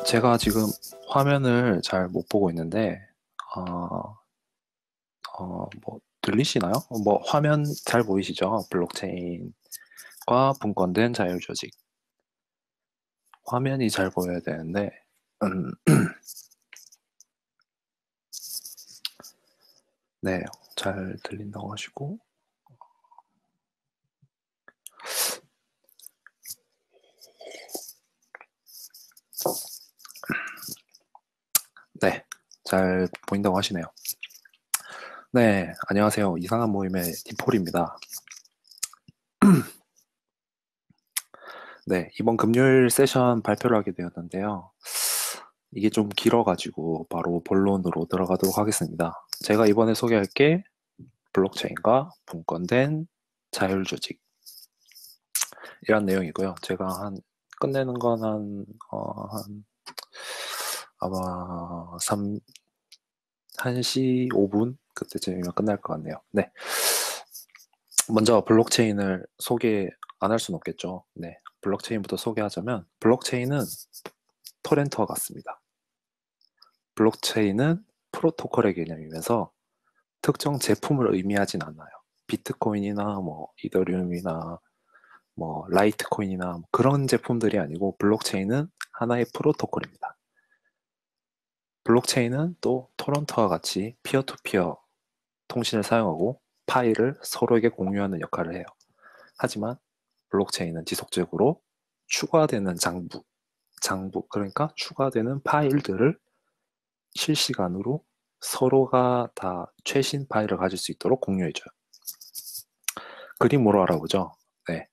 제가 지금 화면을 잘 못 보고 있는데, 어, 뭐, 들리시나요? 뭐, 화면 잘 보이시죠? 블록체인과 분권된 자율조직. 화면이 잘 보여야 되는데, 음, 네, 잘 들린다고 하시고, 네, 잘 보인다고 하시네요. 네, 안녕하세요. 이상한 모임의 디폴입니다. 네, 이번 금요일 세션 발표를 하게 되었는데요. 이게 좀 길어가지고 바로 본론으로 들어가도록 하겠습니다. 제가 이번에 소개할 게 블록체인과 분권된 자율조직 이런 내용이고요. 제가 끝내는 건 한 아마 1시 5분 그때쯤이면 끝날 것 같네요. 네. 먼저 블록체인을 소개 안 할 수는 없겠죠. 네. 블록체인부터 소개하자면 블록체인은 토렌트와 같습니다. 블록체인은 프로토콜의 개념이면서 특정 제품을 의미하진 않아요. 비트코인이나 뭐 이더리움이나 뭐 라이트코인이나 뭐 그런 제품들이 아니고 블록체인은 하나의 프로토콜입니다. 블록체인은 또 토런토와 같이 피어투피어 통신을 사용하고 파일을 서로에게 공유하는 역할을 해요. 하지만 블록체인은 지속적으로 추가되는 장부, 그러니까 추가되는 파일들을 실시간으로 서로가 다 최신 파일을 가질 수 있도록 공유해줘요. 그림으로 알아보죠. 네.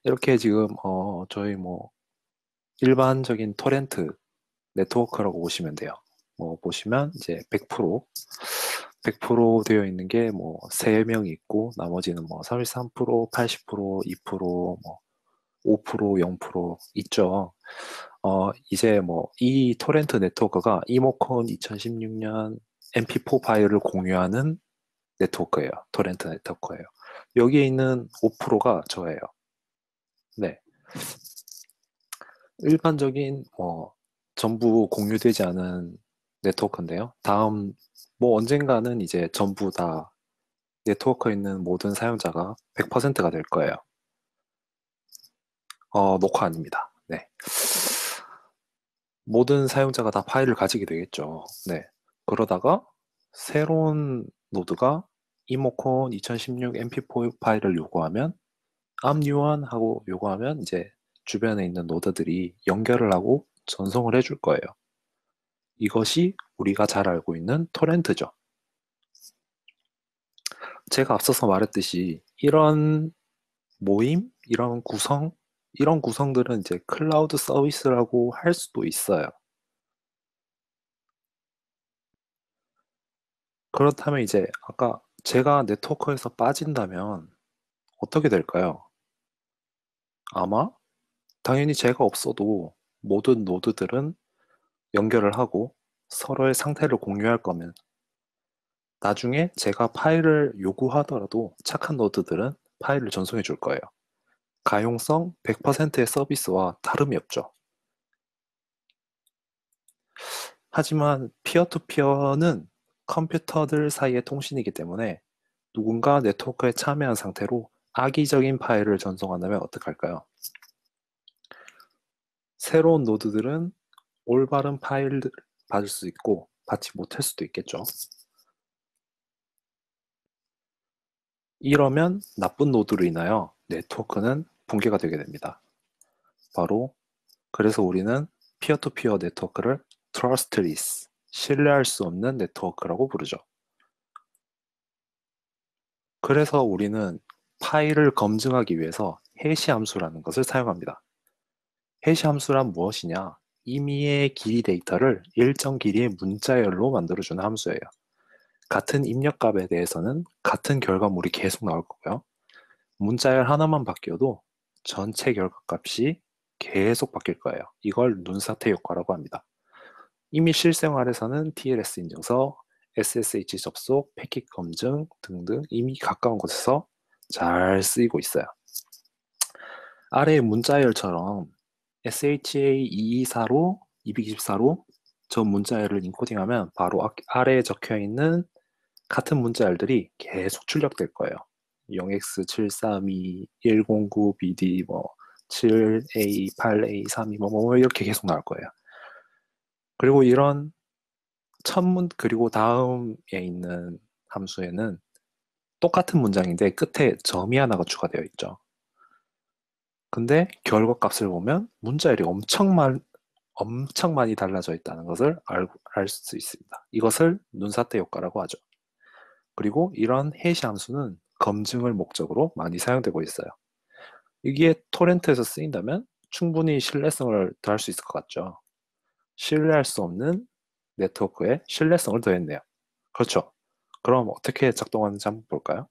이렇게 지금 저희 뭐 일반적인 토렌트 네트워크라고 보시면 돼요. 뭐 보시면 이제 100% 되어 있는 게 뭐 3명이 있고 나머지는 뭐 33%, 80%, 2%, 뭐 5%, 0% 있죠. 이제 뭐 이 토렌트 네트워크가 이모콘 2016년 MP4 파일을 공유하는 네트워크예요. 토렌트 네트워크예요. 여기에 있는 5%가 저예요. 네. 일반적인 전부 공유되지 않은 네트워크인데요. 다음 뭐 언젠가는 이제 전부 다 네트워크에 있는 모든 사용자가 100%가 될 거예요. 녹화 아닙니다. 네. 모든 사용자가 다 파일을 가지게 되겠죠. 네. 그러다가 새로운 노드가 이모콘 2016 MP4 파일을 요구하면 암유한 하고 요구하면 이제 주변에 있는 노드들이 연결을 하고 전송을 해줄 거예요. 이것이 우리가 잘 알고 있는 토렌트죠. 제가 앞서서 말했듯이 이런 모임, 이런 구성들은 이제 클라우드 서비스라고 할 수도 있어요. 그렇다면 이제 아까 제가 네트워크에서 빠진다면 어떻게 될까요? 아마 당연히 제가 없어도 모든 노드들은 연결을 하고 서로의 상태를 공유할 거면 나중에 제가 파일을 요구하더라도 착한 노드들은 파일을 전송해 줄 거예요. 가용성 100%의 서비스와 다름이 없죠. 하지만 피어투피어는 컴퓨터들 사이의 통신이기 때문에 누군가 네트워크에 참여한 상태로 악의적인 파일을 전송한다면 어떡할까요? 새로운 노드들은 올바른 파일을 받을 수 있고 받지 못할 수도 있겠죠. 이러면 나쁜 노드로 인하여 네트워크는 붕괴가 되게 됩니다. 바로 그래서 우리는 피어투피어 네트워크를 trustless, 신뢰할 수 없는 네트워크라고 부르죠. 그래서 우리는 파일을 검증하기 위해서 해시 함수라는 것을 사용합니다. 해시 함수란 무엇이냐? 임의의 길이 데이터를 일정 길이의 문자열로 만들어주는 함수예요. 같은 입력값에 대해서는 같은 결과물이 계속 나올 거고요. 문자열 하나만 바뀌어도 전체 결과값이 계속 바뀔 거예요. 이걸 눈사태 효과라고 합니다. 이미 실생활에서는 TLS 인증서, SSH 접속, 패킷 검증 등등 이미 가까운 곳에서 잘 쓰이고 있어요. 아래의 문자열처럼 SHA-224로 224로 저 문자열을 인코딩하면 바로 아래에 적혀 있는 같은 문자열들이 계속 출력될 거예요. 0x732 109bd 7a 8a 32 이렇게 계속 나올 거예요. 그리고 이런 그리고 다음에 있는 함수에는 똑같은 문장인데 끝에 점이 하나가 추가되어 있죠. 근데 결과값을 보면 문자열이 엄청 많이 달라져 있다는 것을 알 수 있습니다. 이것을 눈사태 효과라고 하죠. 그리고 이런 해시 함수는 검증을 목적으로 많이 사용되고 있어요. 이게 토렌트에서 쓰인다면 충분히 신뢰성을 더할 수 있을 것 같죠. 신뢰할 수 없는 네트워크에 신뢰성을 더했네요. 그렇죠. 그럼 어떻게 작동하는지 한번 볼까요?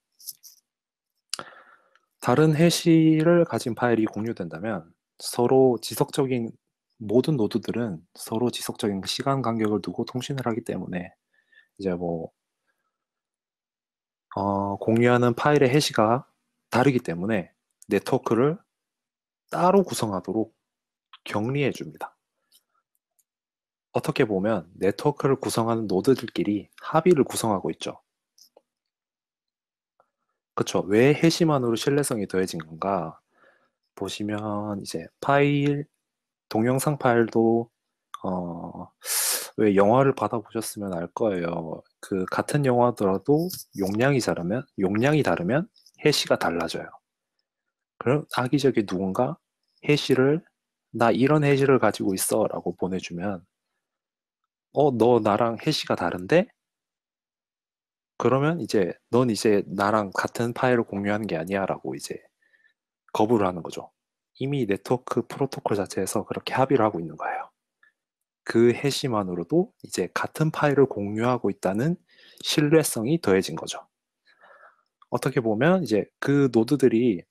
다른 해시를 가진 파일이 공유된다면 모든 노드들은 서로 지속적인 시간 간격을 두고 통신을 하기 때문에 이제 공유하는 파일의 해시가 다르기 때문에 네트워크를 따로 구성하도록 격리해 줍니다. 어떻게 보면 네트워크를 구성하는 노드들끼리 합의를 구성하고 있죠. 그쵸? 왜 해시만으로 신뢰성이 더해진 건가? 보시면 이제 동영상 파일도 왜 영화를 받아보셨으면 알 거예요. 그 같은 영화더라도 용량이 다르면 해시가 달라져요. 그럼 악의적인 누군가 나 이런 해시를 가지고 있어 라고 보내주면 너 나랑 해시가 다른데? 그러면 넌 이제 나랑 같은 파일을 공유하는 게 아니야 라고 이제 거부를 하는 거죠. 이미 네트워크 프로토콜 자체에서 그렇게 합의를 하고 있는 거예요. 그 해시만으로도 이제 같은 파일을 공유하고 있다는 신뢰성이 더해진 거죠. 어떻게 보면 이제 그 노드들이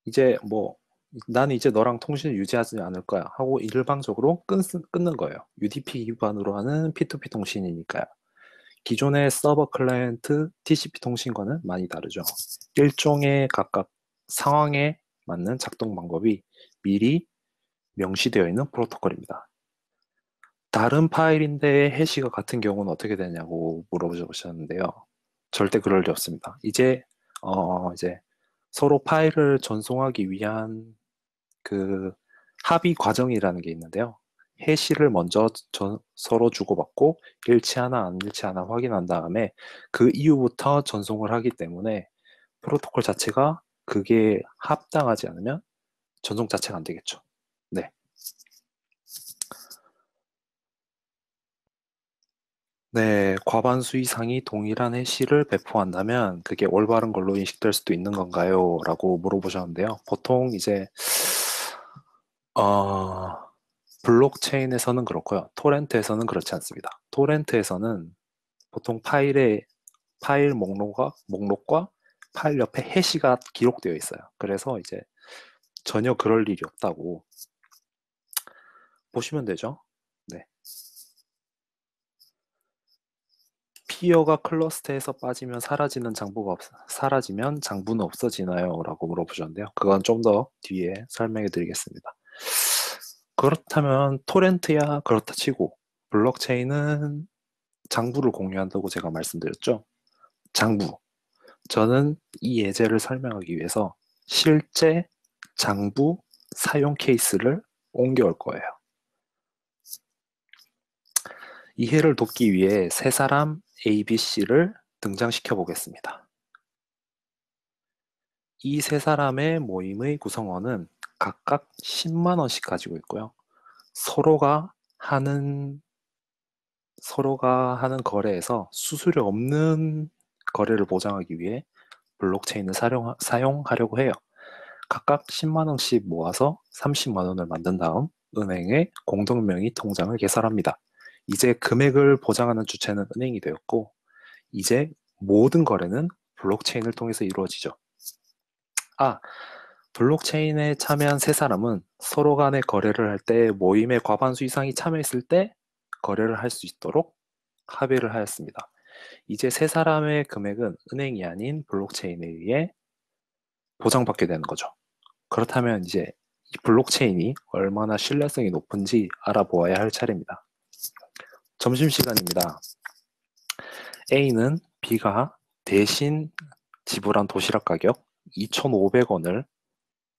이제 나는 이제 너랑 통신을 유지하지 않을 거야 하고 일방적으로 끊는 거예요. UDP 기반으로 하는 P2P 통신이니까요. 기존의 서버 클라이언트 TCP 통신과는 많이 다르죠. 일종의 각각 상황에 맞는 작동 방법이 미리 명시되어 있는 프로토콜입니다. 다른 파일인데 해시가 같은 경우는 어떻게 되냐고 물어보셨는데요. 절대 그럴 리 없습니다. 이제 서로 파일을 전송하기 위한 그 합의 과정이라는 게 있는데요. 해시를 먼저 서로 주고받고 일치하나 안 일치하나 확인한 다음에 그 이후부터 전송을 하기 때문에 프로토콜 자체가 그게 합당하지 않으면 전송 자체가 안 되겠죠. 네. 네, 과반수 이상이 동일한 해시를 배포한다면 그게 올바른 걸로 인식될 수도 있는 건가요? 라고 물어보셨는데요. 보통 이제 어, 블록체인에서는 그렇고요. 토렌트에서는 그렇지 않습니다. 토렌트에서는 보통 파일 목록과 파일 옆에 해시가 기록되어 있어요. 그래서 이제 전혀 그럴 일이 없다고 보시면 되죠. 네. 피어가 클러스터에서 사라지면 장부는 없어지나요? 라고 물어보셨는데요. 그건 좀 더 뒤에 설명해 드리겠습니다. 그렇다면 토렌트야 그렇다 치고 블록체인은 장부를 공유한다고 제가 말씀드렸죠. 장부. 저는 이 예제를 설명하기 위해서 실제 장부 사용 케이스를 옮겨올 거예요. 이해를 돕기 위해 세 사람 ABC를 등장시켜 보겠습니다. 이 세 사람의 모임의 구성원은 각각 10만 원씩 가지고 있고요. 서로가 하는 거래에서 수수료 없는 거래를 보장하기 위해 블록체인을 사용하려고 해요. 각각 10만 원씩 모아서 30만 원을 만든 다음 은행에 공동명의 통장을 개설합니다. 이제 금액을 보장하는 주체는 은행이 되었고 이제 모든 거래는 블록체인을 통해서 이루어지죠. 블록체인에 참여한 세 사람은 서로 간의 거래를 할 때 모임의 과반수 이상이 참여했을 때 거래를 할 수 있도록 합의를 하였습니다. 이제 세 사람의 금액은 은행이 아닌 블록체인에 의해 보장받게 되는 거죠. 그렇다면 이제 이 블록체인이 얼마나 신뢰성이 높은지 알아보아야 할 차례입니다. 점심시간입니다. A는 B가 대신 지불한 도시락 가격 2,500원을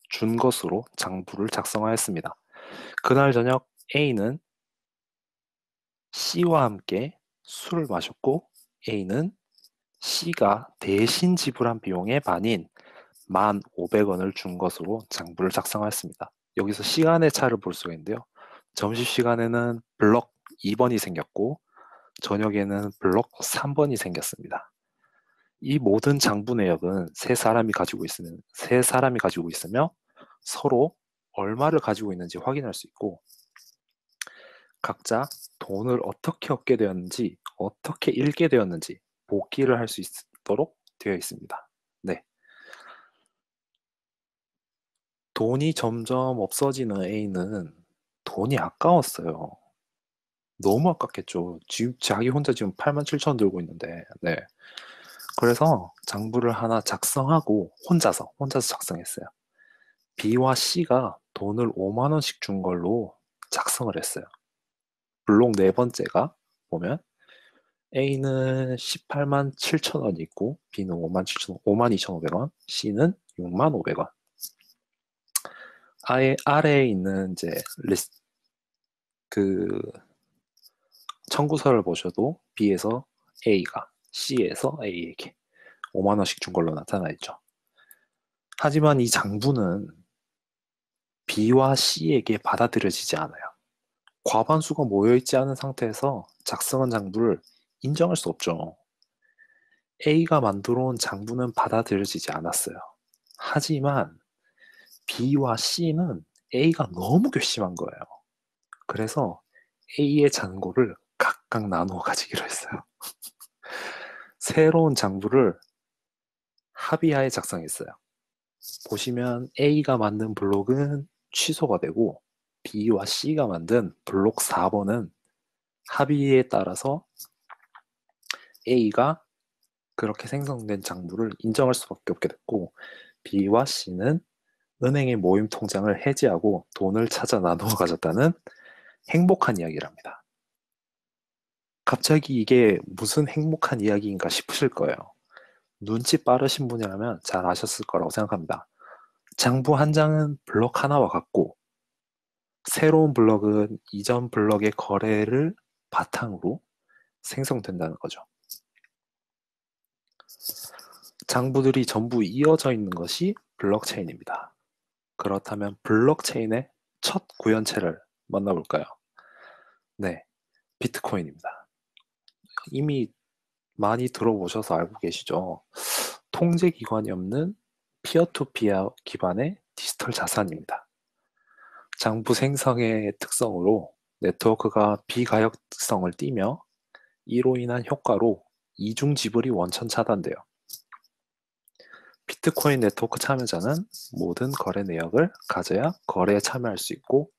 준 것으로 장부를 작성하였습니다. 그날 저녁 A는 C와 함께 술을 마셨고 A는 C가 대신 지불한 비용의 반인 1,500원을 준 것으로 장부를 작성하였습니다. 여기서 시간의 차를 볼 수가 있는데요. 점심시간에는 블럭 2번이 생겼고 저녁에는 블럭 3번이 생겼습니다. 이 모든 장부 내역은 세 사람이 가지고 있으며 서로 얼마를 가지고 있는지 확인할 수 있고 각자 돈을 어떻게 얻게 되었는지 어떻게 잃게 되었는지 복기를 할 수 있도록 되어 있습니다. 네. 돈이 점점 없어지는 A는 돈이 아까웠어요. 너무 아깝겠죠. 지금 자기 혼자 지금 87,000원 들고 있는데. 네. 그래서 장부를 하나 작성하고 혼자서 작성했어요. B와 C가 돈을 5만 원씩 준 걸로 작성을 했어요. 블록 네 번째가 보면 A는 18만 7천 원이 있고 B는 5만 2,500원, C는 6만 500원. 아래에 있는 이제 그 청구서를 보셔도 B에서 A가 C에서 A에게 5만 원씩 준 걸로 나타나 있죠. 하지만 이 장부는 B와 C에게 받아들여지지 않아요. 과반수가 모여있지 않은 상태에서 작성한 장부를 인정할 수 없죠. A가 만들어 온 장부는 받아들여지지 않았어요. 하지만 B와 C는 A가 너무 괘씸한 거예요. 그래서 A의 잔고를 각각 나누어 가지기로 했어요. 새로운 장부를 합의하에 작성했어요. 보시면 A가 만든 블록은 취소가 되고 B와 C가 만든 블록 4번은 합의에 따라서 A가 그렇게 생성된 장부를 인정할 수밖에 없게 됐고 B와 C는 은행의 모임 통장을 해지하고 돈을 찾아 나누어 가졌다는 행복한 이야기랍니다. 갑자기 이게 무슨 행복한 이야기인가 싶으실 거예요. 눈치 빠르신 분이라면 잘 아셨을 거라고 생각합니다. 장부 한 장은 블럭 하나와 같고 새로운 블럭은 이전 블럭의 거래를 바탕으로 생성된다는 거죠. 장부들이 전부 이어져 있는 것이 블록체인입니다. 그렇다면 블록체인의 첫 구현체를 만나볼까요? 네, 비트코인입니다. 이미 많이 들어보셔서 알고 계시죠? 통제 기관이 없는 피어투피어 기반의 디지털 자산입니다. 장부 생성의 특성으로 네트워크가 비가역성을 띠며 이로 인한 효과로 이중 지불이 원천 차단돼요. 비트코인 네트워크 참여자는 모든 거래 내역을 가져야 거래에 참여할 수 있고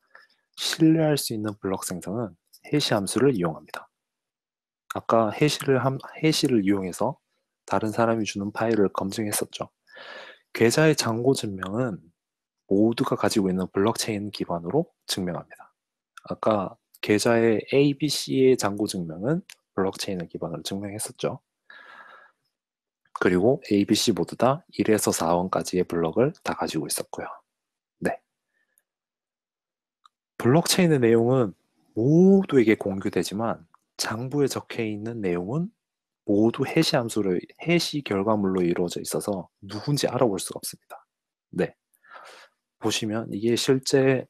신뢰할 수 있는 블록 생성은 해시 함수를 이용합니다. 아까 해시를 이용해서 다른 사람이 주는 파일을 검증했었죠. 계좌의 잔고 증명은 모두가 가지고 있는 블록체인 기반으로 증명합니다. 아까 계좌의 A, B, C의 잔고 증명은 블록체인을 기반으로 증명했었죠. 그리고 A, B, C 모두 다 1에서 4원까지의 블록을 다 가지고 있었고요. 네. 블록체인의 내용은 모두에게 공유되지만 장부에 적혀 있는 내용은 모두 해시 결과물로 이루어져 있어서 누군지 알아볼 수가 없습니다. 네. 보시면 이게 실제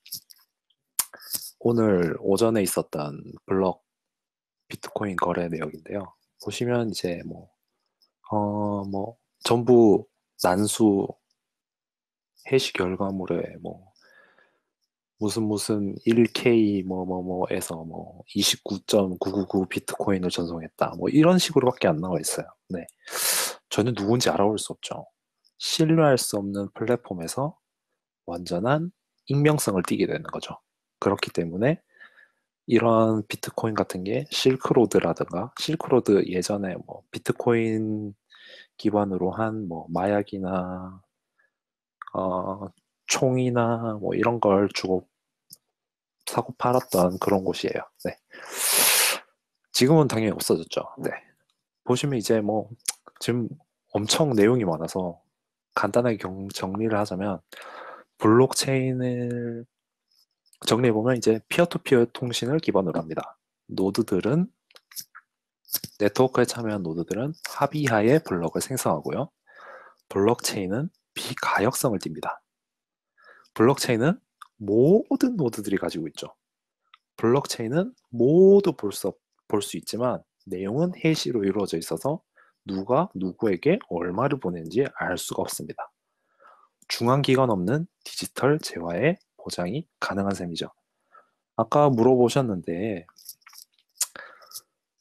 오늘 오전에 있었던 블록 비트코인 거래 내역인데요. 보시면 이제 전부 난수 해시 결과물에 무슨 1K 에서 29.999 비트코인을 전송했다. 이런 식으로밖에 안 나와 있어요. 네. 저는 누군지 알아볼 수 없죠. 신뢰할 수 없는 플랫폼에서 완전한 익명성을 띠게 되는 거죠. 그렇기 때문에 이런 비트코인 같은 게 실크로드 예전에 비트코인 기반으로 한 마약이나 총이나 뭐 이런 걸 주고 사고 팔았던 그런 곳이에요. 네. 지금은 당연히 없어졌죠. 네. 보시면 이제 뭐 지금 엄청 내용이 많아서 간단하게 정리를 하자면 블록체인을 정리해보면 이제 피어투피어 통신을 기반으로 합니다. 노드들은 네트워크에 참여한 노드들은 합의하에 블록을 생성하고요. 블록체인은 비가역성을 띱니다. 블록체인은 모든 노드들이 가지고 있죠. 블록체인은 모두 볼 수 있지만 내용은 해시로 이루어져 있어서 누가 누구에게 얼마를 보낸지 알 수가 없습니다. 중앙기관 없는 디지털 재화의 보장이 가능한 셈이죠. 아까 물어보셨는데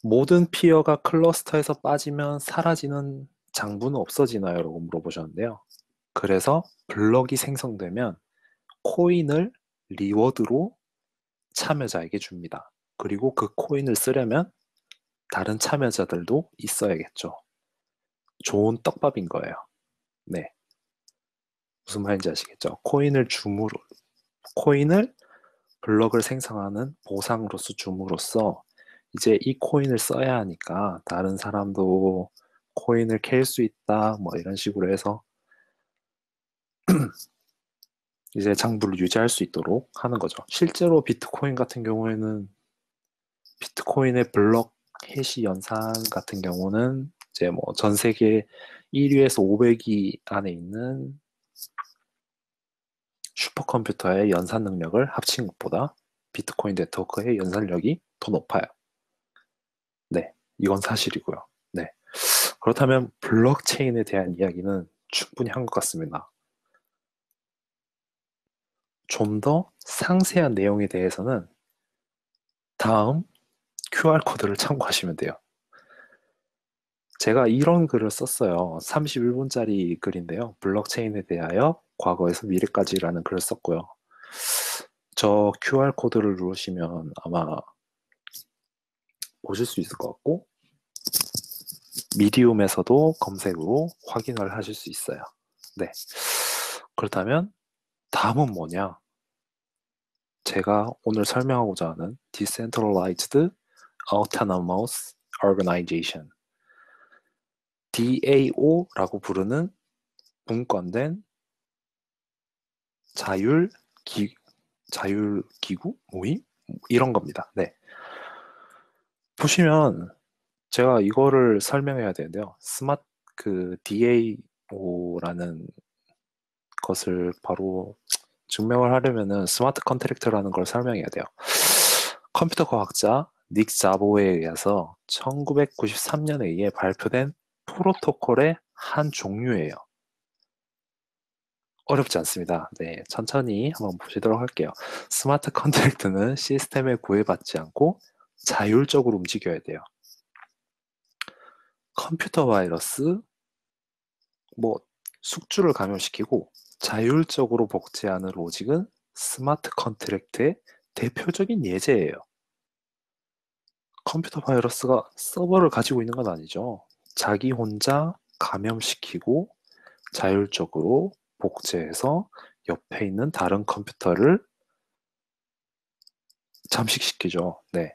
모든 피어가 클러스터에서 빠지면 사라지는 장부는 없어지나요? 라고 물어보셨는데요. 그래서 블럭이 생성되면 코인을 리워드로 참여자에게 줍니다. 그리고 그 코인을 쓰려면 다른 참여자들도 있어야겠죠. 좋은 떡밥인 거예요. 네. 무슨 말인지 아시겠죠? 코인을 블럭을 생성하는 보상으로서 줌으로써 이제 이 코인을 써야 하니까 다른 사람도 코인을 캘 수 있다 뭐 이런 식으로 해서 이제 장부를 유지할 수 있도록 하는 거죠. 실제로 비트코인 같은 경우에는 비트코인의 블럭 해시 연산 같은 경우는 이제 뭐 전 세계 1위에서 500위 안에 있는 슈퍼컴퓨터의 연산 능력을 합친 것보다 비트코인 네트워크의 연산력이 더 높아요. 네, 이건 사실이고요. 네. 그렇다면 블록체인에 대한 이야기는 충분히 한 것 같습니다. 좀 더 상세한 내용에 대해서는 다음 QR코드를 참고하시면 돼요. 제가 이런 글을 썼어요. 31분짜리 글인데요. 블록체인에 대하여 과거에서 미래까지라는 글을 썼고요. 저 QR코드를 누르시면 아마 보실 수 있을 것 같고 미디움에서도 검색으로 확인을 하실 수 있어요. 네. 그렇다면 다음은 뭐냐? 제가 오늘 설명하고자 하는 Decentralized Autonomous Organization DAO라고 부르는 분권된 자율기구 모임? 이런 겁니다. 네. 보시면 제가 이거를 설명해야 되는데요. DAO라는 것을 바로 증명을 하려면은 스마트 컨트랙트라는 걸 설명해야 돼요. 컴퓨터 과학자 닉 자보에 의해서 1993년에 의해 발표된 프로토콜의 한 종류예요. 어렵지 않습니다. 네, 천천히 한번 보시도록 할게요. 스마트 컨트랙트는 시스템에 구애받지 않고 자율적으로 움직여야 돼요. 컴퓨터 바이러스, 뭐 숙주를 감염시키고 자율적으로 복제하는 로직은 스마트 컨트랙트의 대표적인 예제예요. 컴퓨터 바이러스가 서버를 가지고 있는 건 아니죠. 자기 혼자 감염시키고 자율적으로 복제해서 옆에 있는 다른 컴퓨터를 잠식시키죠. 네.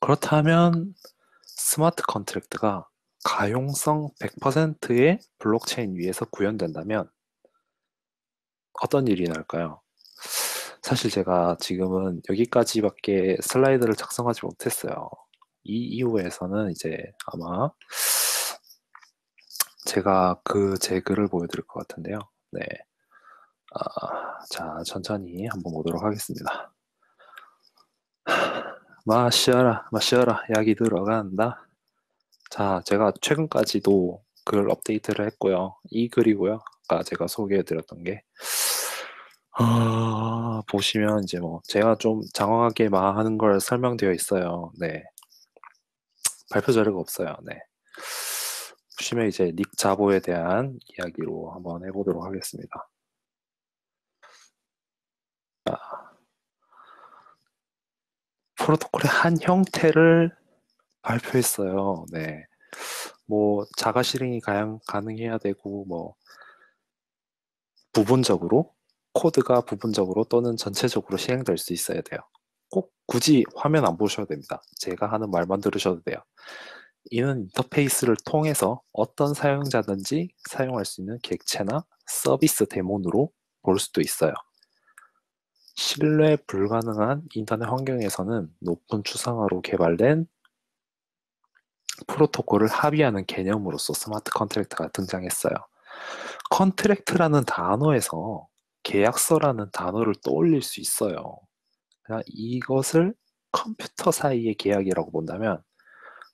그렇다면 스마트 컨트랙트가 가용성 100%의 블록체인 위에서 구현된다면 어떤 일이 날까요? 사실 제가 지금은 여기까지밖에 슬라이드를 작성하지 못했어요. 이 이후에서는 이제 아마 제가 제 글을 보여드릴 것 같은데요. 네. 자, 천천히 한번 보도록 하겠습니다. 마셔라, 약이 들어간다. 자, 제가 최근까지도 글 업데이트를 했고요. 이 글이고요. 아까 제가 소개해드렸던 게 보시면 이제 뭐 제가 좀 장황하게 하는 걸 설명되어 있어요. 네. 발표 자료가 없어요. 네. 보시면 이제 닉 자보에 대한 이야기로 한번 해보도록 하겠습니다. 프로토콜의 한 형태를 발표했어요. 네. 뭐 자가 실행이 가능해야 되고 뭐 부분적으로, 코드가 부분적으로 또는 전체적으로 실행될 수 있어야 돼요. 꼭 굳이 화면 안 보셔도 됩니다. 제가 하는 말만 들으셔도 돼요. 이는 인터페이스를 통해서 어떤 사용자든지 사용할 수 있는 객체나 서비스 데몬으로 볼 수도 있어요. 신뢰 불가능한 인터넷 환경에서는 높은 추상화로 개발된 프로토콜을 합의하는 개념으로서 스마트 컨트랙트가 등장했어요. 컨트랙트라는 단어에서 계약서라는 단어를 떠올릴 수 있어요. 그냥 이것을 컴퓨터 사이의 계약이라고 본다면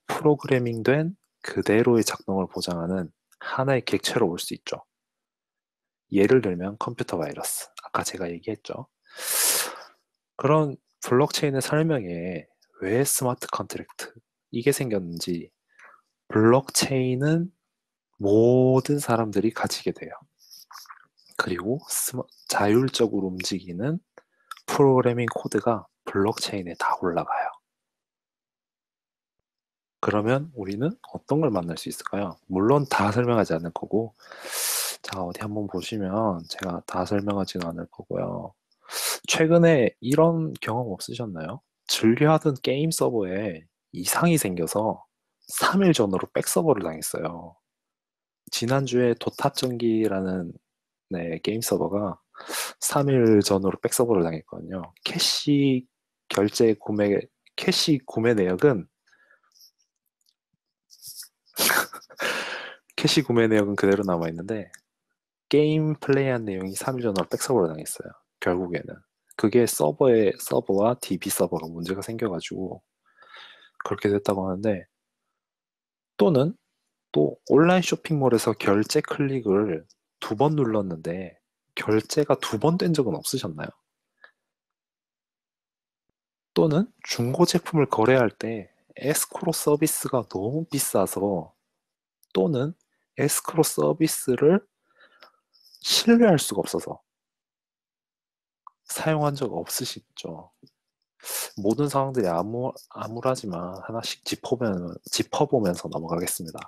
프로그래밍된 그대로의 작동을 보장하는 하나의 객체로 볼 수 있죠. 예를 들면 컴퓨터 바이러스. 아까 제가 얘기했죠. 그런 블록체인의 설명에 왜 스마트 컨트랙트 이게 생겼는지 블록체인은 모든 사람들이 가지게 돼요. 그리고 자율적으로 움직이는 프로그래밍 코드가 블록체인에 다 올라가요. 그러면 우리는 어떤 걸 만날 수 있을까요? 물론 다 설명하지 않을 거고, 자, 어디 한번 보시면 제가 다 설명하지는 않을 거고요. 최근에 이런 경험 없으셨나요? 즐겨하던 게임 서버에 이상이 생겨서 3일 전으로 백서버를 당했어요. 지난주에 도탑전기라는 네, 게임 서버가 3일 전으로 백서버를 당했거든요. 캐시 구매 내역은 캐시 구매 내역은 그대로 남아 있는데 게임 플레이한 내용이 3일 전으로 백서버를 당했어요. 결국에는 그게 서버와 DB 서버가 문제가 생겨가지고 그렇게 됐다고 하는데 또는 또 온라인 쇼핑몰에서 결제 클릭을 2번 눌렀는데 결제가 2번 된 적은 없으셨나요? 또는 중고 제품을 거래할 때 에스크로 서비스가 너무 비싸서 또는 에스크로 서비스를 신뢰할 수가 없어서 사용한 적 없으시죠? 모든 상황들이 암울하지만 하나씩 짚어보면서 넘어가겠습니다.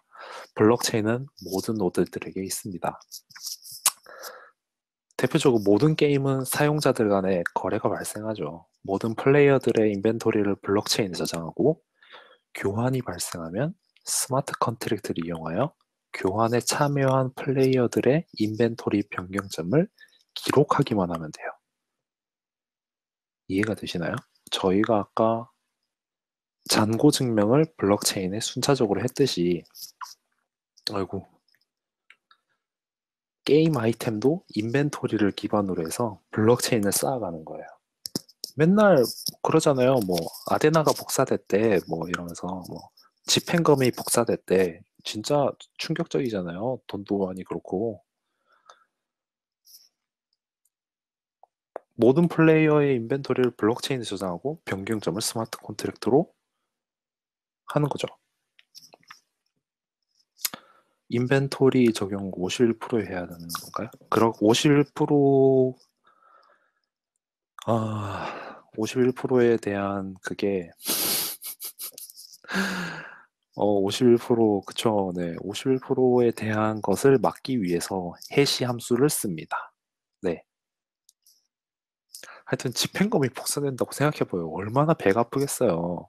블록체인은 모든 노드들에게 있습니다. 대표적으로 모든 게임은 사용자들 간의 거래가 발생하죠. 모든 플레이어들의 인벤토리를 블록체인에 저장하고 교환이 발생하면 스마트 컨트랙트를 이용하여 교환에 참여한 플레이어들의 인벤토리 변경점을 기록하기만 하면 돼요. 이해가 되시나요? 저희가 아까 잔고 증명을 블록체인에 순차적으로 했듯이 아이고 게임 아이템도 인벤토리를 기반으로 해서 블록체인을 쌓아가는 거예요. 맨날 그러잖아요. 뭐 아데나가 복사됐대 뭐 이러면서 뭐 집행검이 복사됐대. 진짜 충격적이잖아요. 돈도 많이 그렇고. 모든 플레이어의 인벤토리를 블록체인에 저장하고 변경점을 스마트 컨트랙트로 하는 거죠. 인벤토리 적용 51%에 해야 되는 건가요? 그럼 51% 51%에 대한 그게 51% 그쵸. 네. 51%에 대한 것을 막기 위해서 해시 함수를 씁니다. 네. 하여튼 집행검이 복사된다고 생각해봐요. 얼마나 배가 아프겠어요.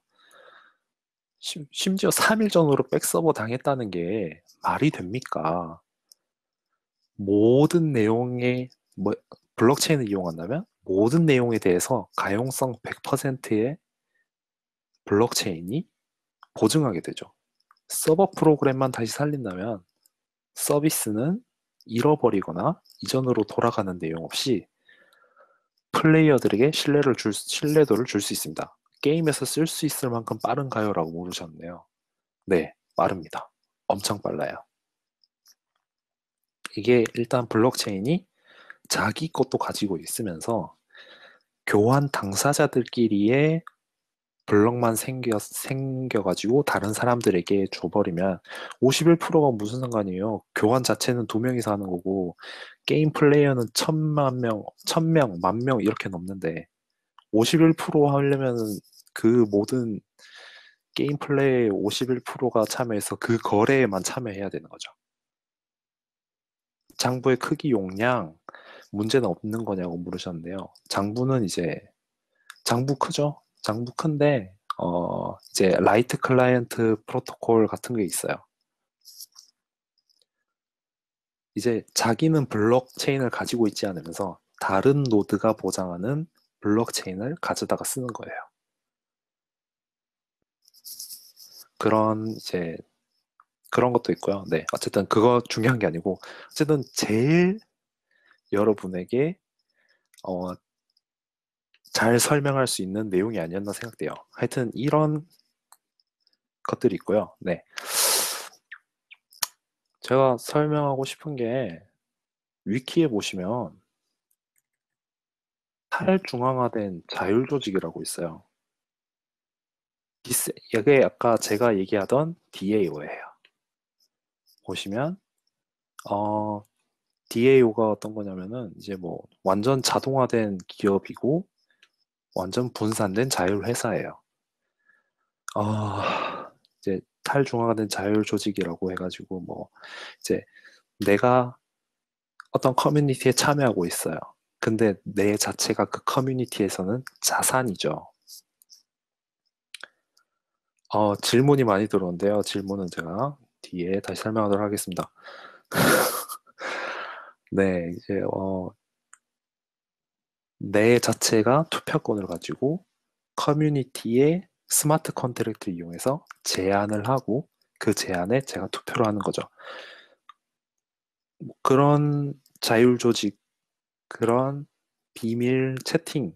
심지어 3일 전으로 백서버 당했다는 게 말이 됩니까? 모든 내용의 블록체인을 이용한다면 모든 내용에 대해서 가용성 100%의 블록체인이 보증하게 되죠. 서버 프로그램만 다시 살린다면 서비스는 잃어버리거나 이전으로 돌아가는 내용 없이 플레이어들에게 신뢰도를 줄 수 있습니다. 게임에서 쓸 수 있을 만큼 빠른가요? 라고 물으셨네요. 네, 빠릅니다. 엄청 빨라요. 이게 일단 블록체인이 자기 것도 가지고 있으면서 교환 당사자들끼리의 블럭만 생겨가지고 다른 사람들에게 줘버리면 51%가 무슨 상관이에요? 교환 자체는 2명이서 하는 거고 게임 플레이어는 1000명, 10,000명 이렇게 넘는데 51% 하려면은 그 모든 게임 플레이의 51%가 참여해서 그 거래에만 참여해야 되는 거죠. 장부의 크기 용량, 문제는 없는 거냐고 물으셨는데요. 장부는 이제 장부 크죠? 장부 큰데 이제 라이트 클라이언트 프로토콜 같은 게 있어요. 이제 자기는 블록체인을 가지고 있지 않으면서 다른 노드가 보장하는 블록체인을 가져다가 쓰는 거예요. 그런 이제 그런 것도 있고요. 네, 어쨌든 그거 중요한 게 아니고 어쨌든 제일 여러분에게 어, 잘 설명할 수 있는 내용이 아니었나 생각돼요. 하여튼 이런 것들이 있고요. 네, 제가 설명하고 싶은 게 위키에 보시면 탈중앙화된 자율조직이라고 있어요. 이게 아까 제가 얘기하던 DAO예요. 보시면 DAO가 어떤 거냐면은 이제 뭐 완전 자동화된 기업이고 완전 분산된 자율회사예요. 이제 탈중앙화된 자율조직이라고 해가지고 뭐 이제 내가 어떤 커뮤니티에 참여하고 있어요. 근데 내 자체가 그 커뮤니티에서는 자산이죠. 질문이 많이 들어오는데요. 질문은 제가 뒤에 다시 설명하도록 하겠습니다. 네, 이제 내 자체가 투표권을 가지고 커뮤니티의 스마트 컨트랙트를 이용해서 제안을 하고 그 제안에 제가 투표를 하는 거죠. 뭐 그런 자율 조직, 그런 비밀 채팅,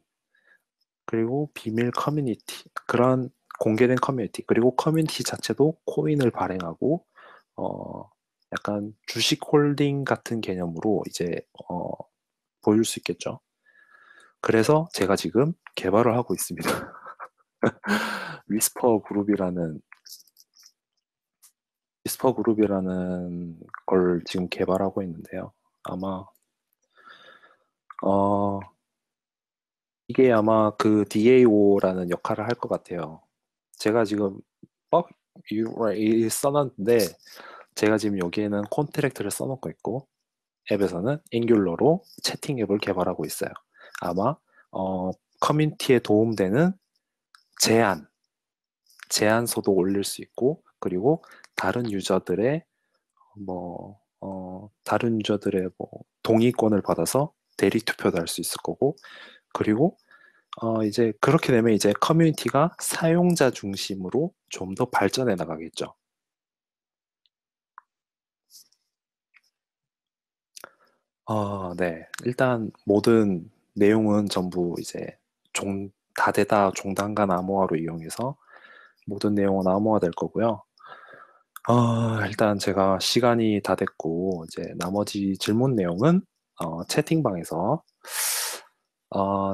그리고 비밀 커뮤니티, 그런 공개된 커뮤니티, 그리고 커뮤니티 자체도 코인을 발행하고 약간 주식 홀딩 같은 개념으로 이제 보일 수 있겠죠. 그래서 제가 지금 개발을 하고 있습니다. 위스퍼 그룹이라는 위스퍼 그룹이라는 걸 지금 개발하고 있는데요. 아마 어 이게 아마 그 DAO라는 역할을 할 것 같아요. 제가 지금 이 써놨는데 제가 지금 여기에는 콘트랙트를 써놓고 있고 앱에서는 앵귤러로 채팅 앱을 개발하고 있어요. 아마 커뮤니티에 도움되는 제안 제안서도 올릴 수 있고 그리고 다른 유저들의 다른 유저들의 뭐 동의권을 받아서 대리 투표도 할 수 있을 거고 그리고 이제 그렇게 되면 이제 커뮤니티가 사용자 중심으로 좀 더 발전해 나가겠죠. 네. 일단 모든 내용은 전부 이제 다대다 종단간 암호화로 이용해서 모든 내용은 암호화 될 거고요. 일단 제가 시간이 다 됐고, 이제 나머지 질문 내용은 채팅방에서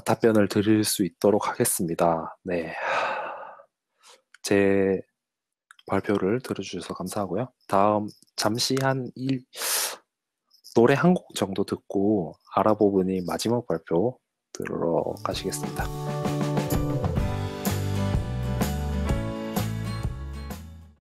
답변을 드릴 수 있도록 하겠습니다. 네. 제 발표를 들어주셔서 감사하고요. 다음 잠시 노래 한 곡 정도 듣고 알아보니 마지막 발표 들으러 가시겠습니다.